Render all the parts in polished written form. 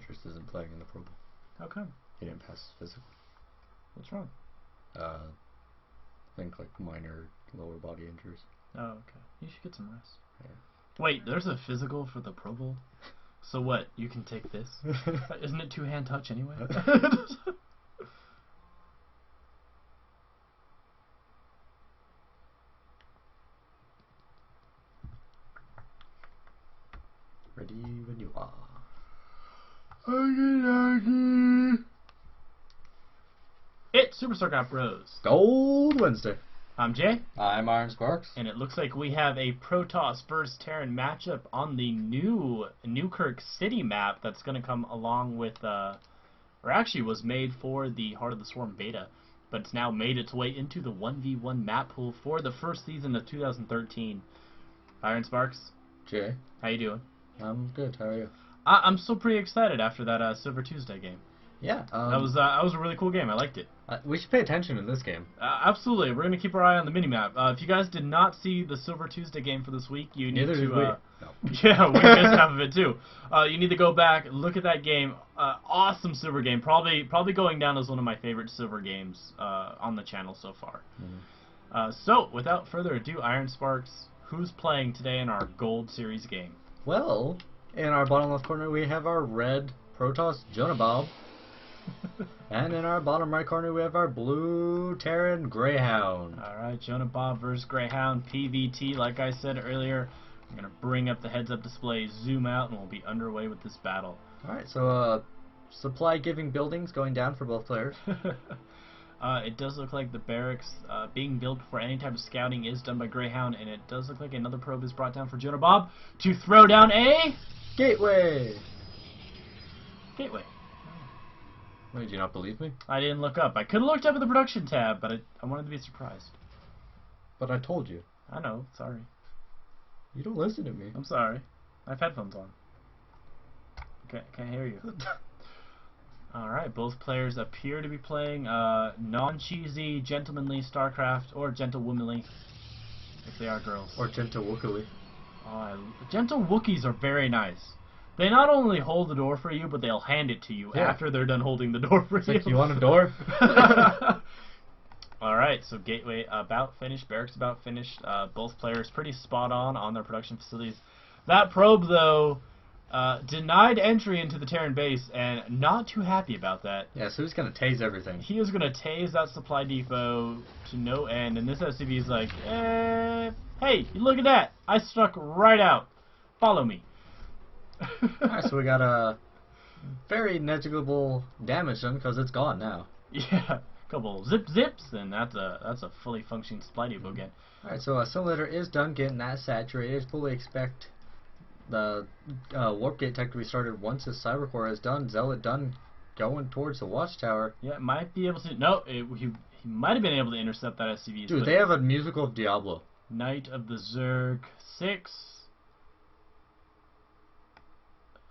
interest isn't playing in the Pro Bowl. How come? He didn't pass his physical. What's wrong? I think like minor lower body injuries. Oh, okay. You should get some rest. Yeah. Wait, there's a physical for the Pro Bowl? So what? You can take this? Isn't it two-hand touch anyway? Ready when you are. It's SuperStarcraftBros. Gold Wednesday. I'm Jay. I'm Iron Sparks. And it looks like we have a Protoss versus Terran matchup on the new Newkirk City map that's going to come along with, or actually was made for the Heart of the Swarm beta, but it's now made its way into the 1v1 map pool for the first season of 2013. Iron Sparks. Jay. How you doing? I'm good. How are you? I'm still pretty excited after that Silver Tuesday game. Yeah. That was a really cool game. I liked it. We should pay attention in this game. Absolutely. We're going to keep our eye on the minimap. If you guys did not see the Silver Tuesday game for this week, you need to... No. Yeah, we missed half of it too. You need to go back, look at that game. Awesome Silver game. Probably going down as one of my favorite Silver games on the channel so far. Mm-hmm. So, without further ado, Iron Sparks, who's playing today in our Gold Series game? Well, in our bottom left corner we have our red Protoss Jonabob. And in our bottom right corner we have our blue Terran Greyhound. Alright, Jonabob versus Greyhound, PvT, like I said earlier. I'm going to bring up the heads-up display, zoom out, and we'll be underway with this battle. Alright, so supply-giving buildings going down for both players. It does look like the barracks being built for any type of scouting is done by Greyhound, and it does look like another probe is brought down for Jonabob to throw down a... Gateway! Gateway. Wait, do you not believe me? I didn't look up. I could have looked up at the production tab, but I wanted to be surprised. But I told you. I know, sorry. You don't listen to me. I'm sorry. I have headphones on. Can't hear you. Alright, both players appear to be playing non-cheesy, gentlemanly StarCraft, or gentlewomanly, if they are girls. Or gentle-wookily. Gentle Wookiees are very nice. They not only hold the door for you, but they'll hand it to you after they're done holding the door for you. Like, you want a door? Alright, so Gateway about finished, Barracks about finished. Both players pretty spot on their production facilities. That probe, though, denied entry into the Terran base, and not too happy about that. Yeah, so he's going to tase everything. He is going to tase that supply depot to no end, and this SCV is like, hey, look at that. I struck right out. Follow me. Alright, so we got a very negligible damage done because it's gone now. Yeah, a couple zips, and that's a fully functioning supply depot again. Alright, so Simulator is done getting that saturated. Fully expect the warp gate tech to be started once the cyber core is done. Zealot done going towards the watchtower. Yeah, might be able to. No, he might have been able to intercept that SCV. Dude, they have a musical of Diablo. Knight of the Zerg 6.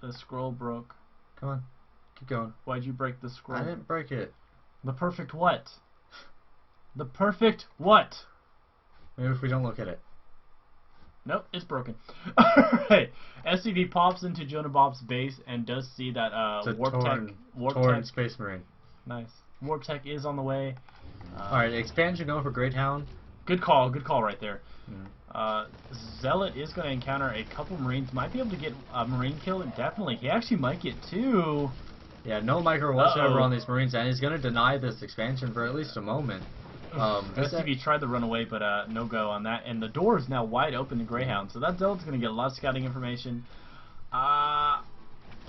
The scroll broke. Come on, keep going. Why'd you break the scroll? I didn't break it. The perfect what? The perfect what? Maybe if we don't look at it. Nope, it's broken. Alright, SCV pops into Jonabob's base and does see that Warp Tech Space Marine. Nice. Warp Tech is on the way. Alright, expansion going for Greyhound. Good call right there. Zealot is going to encounter a couple Marines. Might be able to get a Marine kill. Definitely. He actually might get two. Yeah, no micro whatsoever on these Marines, and he's going to deny this expansion for at least a moment. SCV tried to run away, but no go on that. And the door is now wide open to Greyhound, so that Zealot's going to get a lot of scouting information.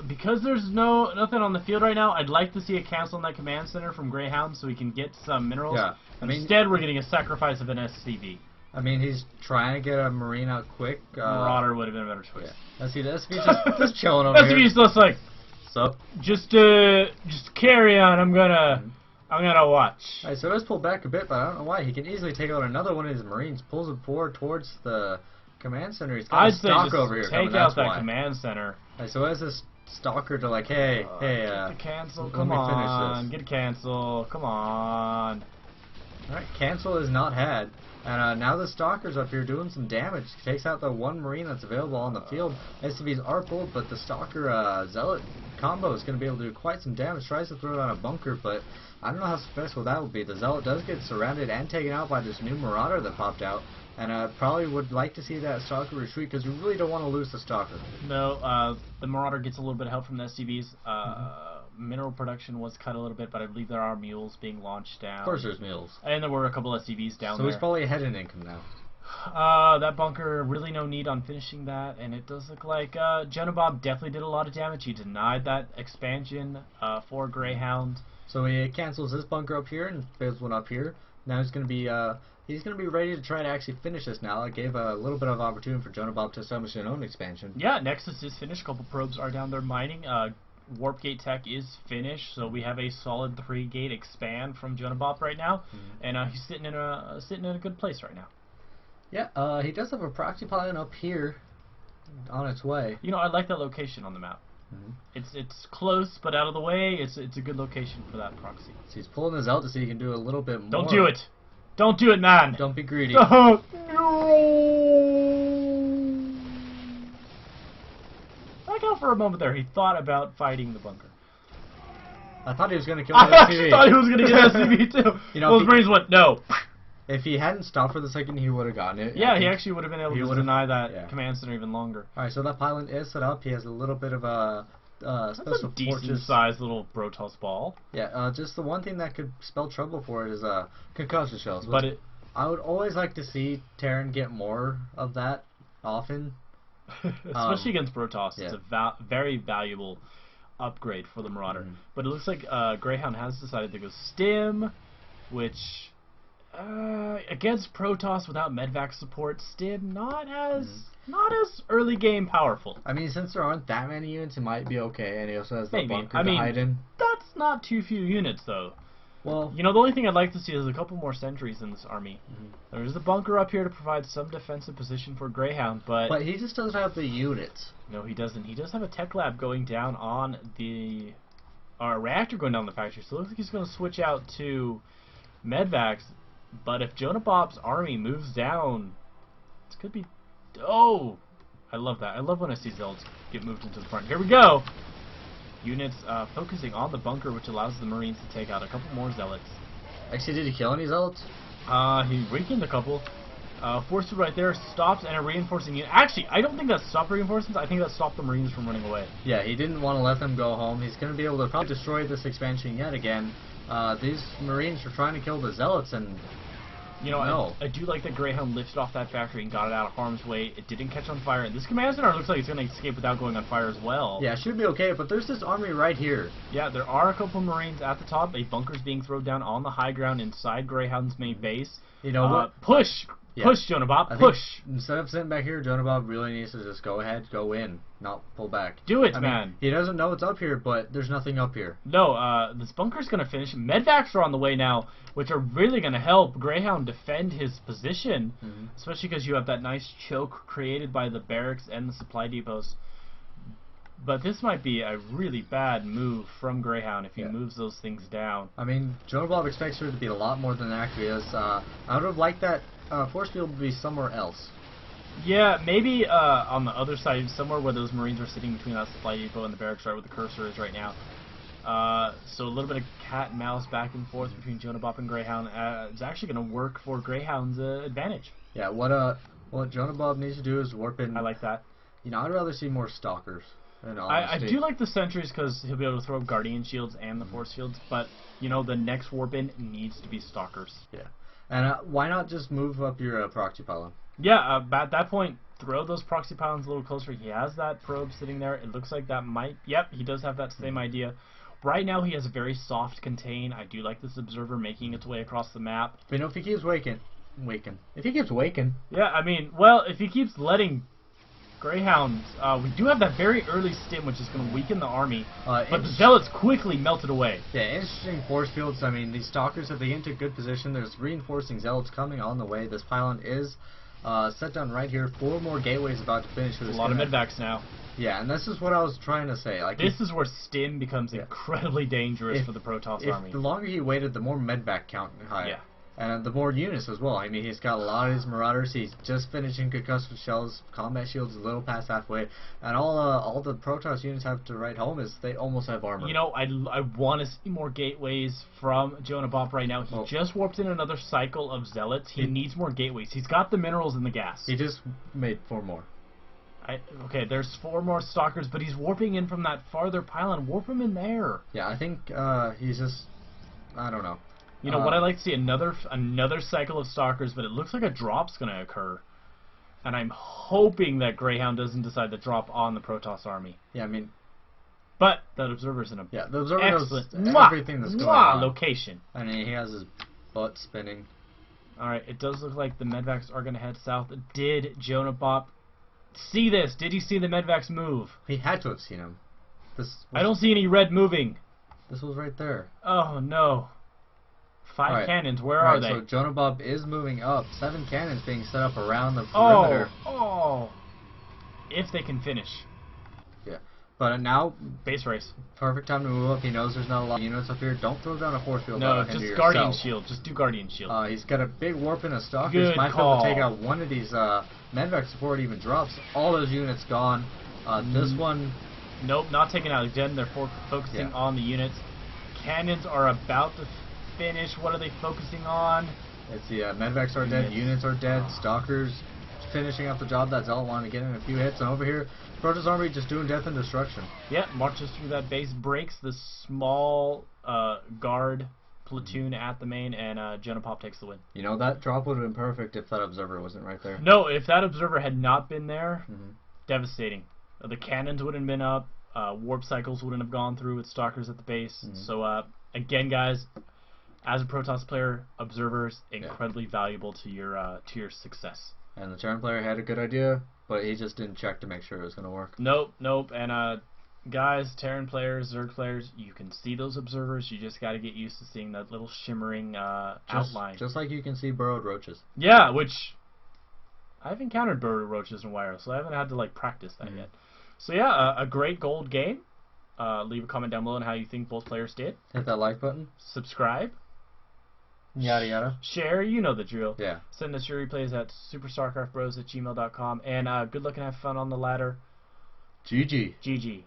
Because there's nothing on the field right now, I'd like to see a cancel on that command center from Greyhound so we can get some minerals. Yeah, instead, we're getting a sacrifice of an SCV. I mean, he's trying to get a Marine out quick. Marauder would have been a better choice. Yeah. Let's see, the SCV's just chilling over here. SCV's just like, sup? Just carry on. I'm gonna watch. Alright, so let's pull back a bit, but I don't know why. He can easily take out another one of his Marines, pulls him forward towards the command center. He's got a stalk over here. Take out that command center. Alright, so as this stalker to like, hey, get the cancel. Come on, get a cancel. Come on. Alright, cancel is not had. And now the Stalker's up here doing some damage. Takes out the one Marine that's available on the field. SCVs are pulled, but the Stalker Zealot combo is going to be able to do quite some damage. Tries to throw down a bunker, but I don't know how successful that will be. The Zealot does get surrounded and taken out by this new Marauder that popped out. And probably would like to see that Stalker retreat because we really don't want to lose the Stalker. No, the Marauder gets a little bit of help from the SCVs. Mineral production was cut a little bit, but I believe there are mules being launched down. Of course there's mules. And there were a couple SCVs down so there. So he's probably ahead in income now. That bunker, really no need on finishing that, and it does look like Jonabob definitely did a lot of damage. He denied that expansion for Greyhound. So he cancels this bunker up here and builds one up here. Now he's going to be ready to try to actually finish this now. It gave a little bit of opportunity for Jonabob to establish his own expansion. Yeah, Nexus is finished. A couple probes are down there mining. Warp Gate Tech is finished, so we have a solid 3-gate expand from Jonabob right now, and he's sitting in a good place right now. Yeah, he does have a proxy pylon up here on its way. You know, I like that location on the map. It's close, but out of the way. It's a good location for that proxy. So he's pulling his out to see he can do a little bit more. Don't do it! Don't do it, man! Don't be greedy. No! I like how for a moment there he thought about fighting the bunker. I thought he was going to kill the I actually SCV. thought he was going to get SCV too. You know, well, his brains went, no. If he hadn't stopped for the second, he would have gotten it. Yeah, he actually would have been able to deny that yeah. command center even longer. Alright, so that pylon is set up. He has a little bit of a special That's a decent-sized little Brotos ball. Yeah, just the one thing that could spell trouble for it is concussion shells. But I would always like to see Terran get more of that often. Especially against Brotos. Yeah. It's a very valuable upgrade for the Marauder. But it looks like Greyhound has decided to go Stim, which against Protoss without medvac support, Stim not as early game powerful. I mean, since there aren't that many units, it might be okay. And he also has the Maybe. bunker to hide in. That's not too few units though. Well, you know, the only thing I'd like to see is a couple more sentries in this army. There's a bunker up here to provide some defensive position for Greyhound, but he just doesn't have the units. No, he doesn't. He does have a tech lab going down on the reactor going down the factory, so it looks like he's going to switch out to medvacs. But if Jonabob's army moves down, it could be... Oh! I love that. I love when I see Zealots get moved into the front. Here we go! Units focusing on the bunker, which allows the Marines to take out a couple more Zealots. Actually, did he kill any Zealots? He weakened a couple. Force right there stops and a reinforcing unit. Actually, I don't think that stopped reinforcements. I think that stopped the Marines from running away. Yeah, he didn't want to let them go home. He's going to be able to probably destroy this expansion yet again. These Marines are trying to kill the Zealots, and you know, I do like that Greyhound lifted off that factory and got it out of harm's way. It didn't catch on fire, and this command center looks like it's going to escape without going on fire as well. Yeah, it should be okay, but there's this army right here. Yeah, there are a couple Marines at the top. A bunker's being thrown down on the high ground inside Greyhound's main base. You know what? Push! Yeah. Push, Jonabob, push! Instead of sitting back here, Jonabob really needs to just go ahead, go in, not pull back. Do it, I man! mean, he doesn't know it's up here, but there's nothing up here. No, this bunker's going to finish. Medvacs are on the way now, which are really going to help Greyhound defend his position, especially because you have that nice choke created by the barracks and the supply depots. But this might be a really bad move from Greyhound if he moves those things down. I mean, Jonabob expects her to be a lot more than that actually is. I would have liked that force field to be somewhere else. Yeah, maybe on the other side, somewhere where those Marines are sitting between that supply depot and the barracks, right where the cursor is right now. So a little bit of cat and mouse back and forth between Jonabob and Greyhound is actually going to work for Greyhound's advantage. Yeah, what Jonabob needs to do is warp in. I like that. You know, I'd rather see more stalkers. I do like the sentries because he'll be able to throw guardian shields and the force fields, but you know the next warp in needs to be stalkers. Yeah, and why not just move up your proxy pylon? Yeah, at that point, throw those proxy pylons a little closer. He has that probe sitting there. It looks like that might... Yep, he does have that same idea. Right now, he has a very soft contain. I do like this observer making its way across the map. But you know, if he keeps waking... If he keeps waking... Yeah, I mean, well, if he keeps letting Greyhounds... we do have that very early stim, which is going to weaken the army. But the Zealots quickly melted away. Yeah, interesting force fields. I mean, these stalkers, if they get into good position, there's reinforcing Zealots coming on the way. This pylon is... set down right here. 4 more gateways about to finish. A lot of medvacs now. Yeah, and this is what I was trying to say. Like, this is where Stim becomes incredibly dangerous for the Protoss army. The longer he waited, the more medvac count higher. Yeah. And the more units as well. I mean, he's got a lot of his Marauders. He's just finishing concussive shells. Combat shields a little past halfway. And all the Protoss units have to write home is they almost have armor. You know, I want to see more gateways from Jonabob right now. He just warped in another cycle of Zealots. He needs more gateways. He's got the minerals and the gas. He just made 4 more. Okay, there's 4 more Stalkers, but he's warping in from that farther pylon. Warp him in there. Yeah, I think he's just... I don't know. You know what? I'd like to see another cycle of Stalkers, but it looks like a drop's going to occur. And I'm hoping that Greyhound doesn't decide to drop on the Protoss army. Yeah, I mean... But that Observer's in a the Observer knows everything that's going on. Location. I mean, he has his butt spinning. Alright, it does look like the Medvacs are going to head south. Did Jonabob see this? Did he see the Medvacs move? He had to have seen him. I don't see any red moving. This was right there. Oh, no. 5 cannons, where are they? So Jonabob is moving up. 7 cannons being set up around the perimeter. Oh! If they can finish. Yeah. But now... Base race. Perfect time to move up. He knows there's not a lot of units up here. Don't throw down a force field. No, just Guardian Shield. Just do Guardian Shield. He's got a big warp in a Stalkers. Might be able to take out one of these Medvacs before it even drops. All those units gone. This one... Nope, not taken out again. They're focusing on the units. Cannons are about to finish. What are they focusing on? It's the Medvacs are dead, units are dead, Stalkers finishing up the job that Zealot wanted to get in a few hits, and over here, Protoss army just doing death and destruction. Yeah, marches through that base, breaks the small guard platoon at the main, and Jonabob takes the win. You know, that drop would have been perfect if that Observer wasn't right there. No, if that Observer had not been there, devastating. The cannons wouldn't have been up, warp cycles wouldn't have gone through with Stalkers at the base. So, again, guys, as a Protoss player, Observers incredibly valuable to your success. And the Terran player had a good idea, but he just didn't check to make sure it was going to work. Nope. And guys, Terran players, Zerg players, you can see those Observers. You just got to get used to seeing that little shimmering outline. Just like you can see burrowed roaches. Yeah, which I've encountered burrowed roaches in wireless, so I haven't had to practice that yet. So yeah, a great gold game. Leave a comment down below on how you think both players did. Hit that like button. Subscribe. Yada yada. Share, you know the drill. Yeah. Send us your replays at SuperStarcraftBros@gmail.com. And good luck and have fun on the ladder. GG. GG.